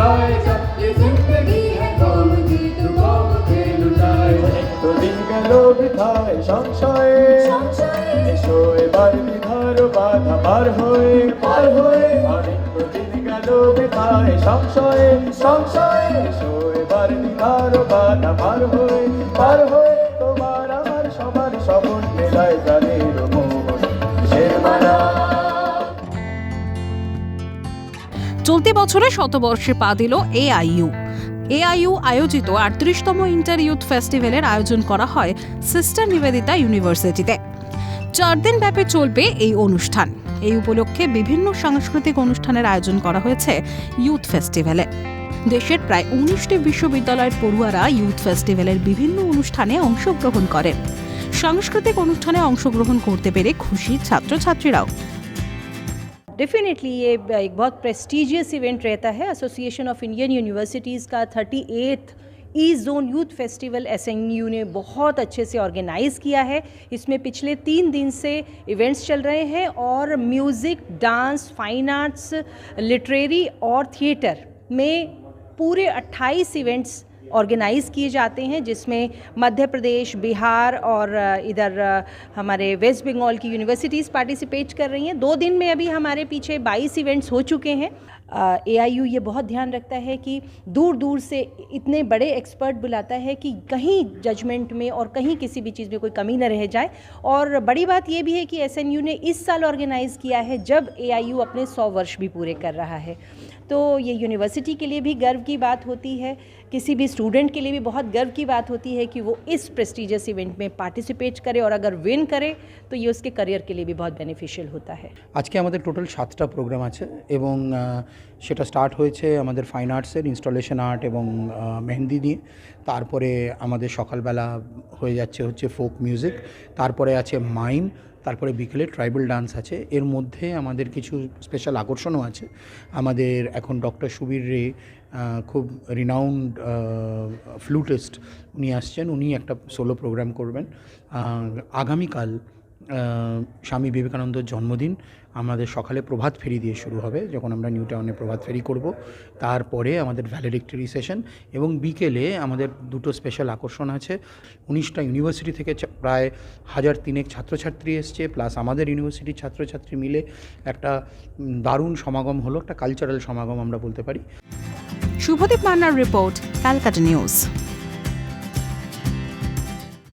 लुटाए जा, ये जिंदगी है कौम की तू कौम के लुटाए जा। তো দিন গেল বৃথায় সংশয়ে এসো এবার বিধার বাধা পার হয়ে অনেক তো দিন গেল বৃথায় সংশয়ে এসো এবার বিধার বাধা পার হয়ে তোমার আমার সবার সবন মেলায় প্রাণের মোহন কিসের মালা। চলতি বছরে শতবর্ষে পা দিল এআইইউ আয়োজিত 38তম ইন্টার ইউথ ফেস্টিভ্যালের আয়োজন করা হয় সিস্টার নিবেদিতা ইউনিভার্সিটিতে। 4 দিন ব্যাপী চলবে এই অনুষ্ঠান। এই উপলক্ষে বিভিন্ন সাংস্কৃতিক অনুষ্ঠানের আয়োজন করা হয়েছে ইউথ ফেস্টিভ্যালে। দেশের প্রায় 19টি বিশ্ববিদ্যালয়ের পড়ুয়ারা ইউথ ফেস্টিভ্যালের বিভিন্ন অনুষ্ঠানে অংশগ্রহণ করেন। সাংস্কৃতিক অনুষ্ঠানে অংশগ্রহণ করতে পেরে খুশি ছাত্রছাত্রীরাও। डेफिनेटली ये एक बहुत प्रेस्टिजियस इवेंट रहता है। एसोसिएशन ऑफ इंडियन यूनिवर्सिटीज़ का 38th east zone youth festival SNU ने बहुत अच्छे से ऑर्गेनाइज़ किया है। इसमें पिछले 3 दिन से इवेंट्स चल रहे हैं और music, dance, fine arts, literary और थिएटर में पूरे 28 इवेंट्स ऑर्गेनाइज़ किए जाते हैं, जिसमें मध्य प्रदेश, बिहार और इधर हमारे वेस्ट बंगाल की यूनिवर्सिटीज़ पार्टिसिपेट कर रही हैं। 2 दिन में अभी हमारे पीछे 22 इवेंट्स हो चुके हैं। एआईयू ये बहुत ध्यान रखता है कि दूर दूर से इतने बड़े एक्सपर्ट बुलाता है कि कहीं जजमेंट में और कहीं किसी भी चीज़ में कोई कमी न रह जाए। और बड़ी बात ये भी है कि एसएनयू ने इस साल ऑर्गेनाइज़ किया है जब एआईयू अपने 100 वर्ष भी पूरे कर रहा है। तो ये यूनिवर्सिटी के लिए भी गर्व की बात होती है, किसी भी स्टूडेंट के लिए भी बहुत गर्व की बात होती है कि वो इस प्रेस्टिजियस इवेंट में पार्टिसिपेट करे और अगर विन करे तो ये उसके करियर के लिए भी बहुत बेनिफिशियल होता है। আজকে আমাদের টোটাল 7টা প্রোগ্রাম আছে এবং সেটা স্টার্ট হয়েছে আমাদের ফাইন আর্টসের ইনস্টলেশন আর্ট এবং মেহেন্দি দিয়ে। তারপরে আমাদের সকালবেলা হয়ে যাচ্ছে হচ্ছে ফোক মিউজিক, তারপরে আছে মাইম, তারপরে বিকেলে ট্রাইবাল ডান্স আছে। এর মধ্যে আমাদের কিছু স্পেশাল আকর্ষণও আছে। আমাদের এখন ডক্টর সুবীর রে খুব রিনাউন্ড ফ্লুটিস্ট উনি আসছেন, উনি একটা সোলো প্রোগ্রাম করবেন। আগামীকাল স্বামী বিবেকানন্দর জন্মদিন, আমাদের সকালে প্রভাত ফেরি দিয়ে শুরু হবে, যখন আমরা নিউ টাউনে প্রভাত ফেরি করব। তারপরে আমাদের ভ্যালেডিক্টরি সেশন এবং বিকেলে আমাদের 2টো স্পেশাল আকর্ষণ আছে। 19টা ইউনিভার্সিটি থেকে প্রায় 1003 ছাত্রছাত্রী এসছে, প্লাস আমাদের ইউনিভার্সিটির ছাত্রছাত্রী মিলে একটা দারুণ সমাগম হলো, একটা কালচারাল সমাগম আমরা বলতে পারি। শুভদীপ মান্নার রিপোর্ট, ক্যালকাটা নিউজ।